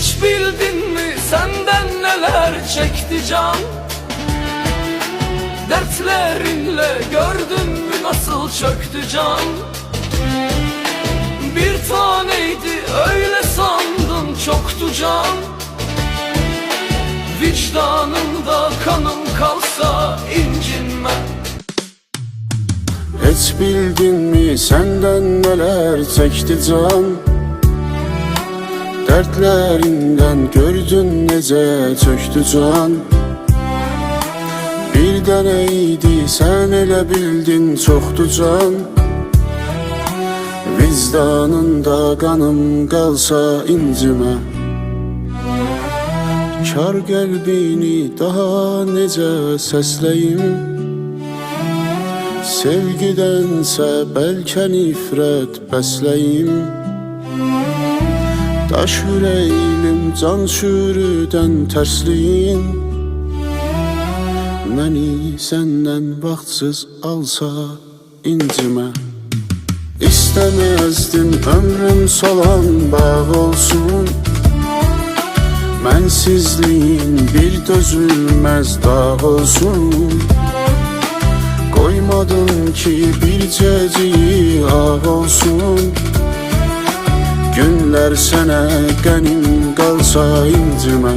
Hiç bildin mi senden neler çekti can? Dertlerinle gördün mü nasıl çöktü can? Bir taneydi öyle sandın çoktu can. Vicdanında kanım kalsa incinme. Hiç bildin mi senden neler çekti can? Dertlerinden gördün nece çöktü can. Bir deneydi sen elə bildin çoktu can. Vicdanında kanım kalsa incime. Kar qəlbini daha necə səsləyim? Sevgidənsə bəlkə nifrət bəsləyim. Daş ürəyim can şürüdən tərsliyin. Məni səndən vaxtsız alsa incimə. İstəməzdim ömrüm solan bağ olsun. Mənsizliyin bir dözülməz dağ olsun. Koymadın ki bircəciyi ağ olsun. Günlər sənə qənim qalsa incimə.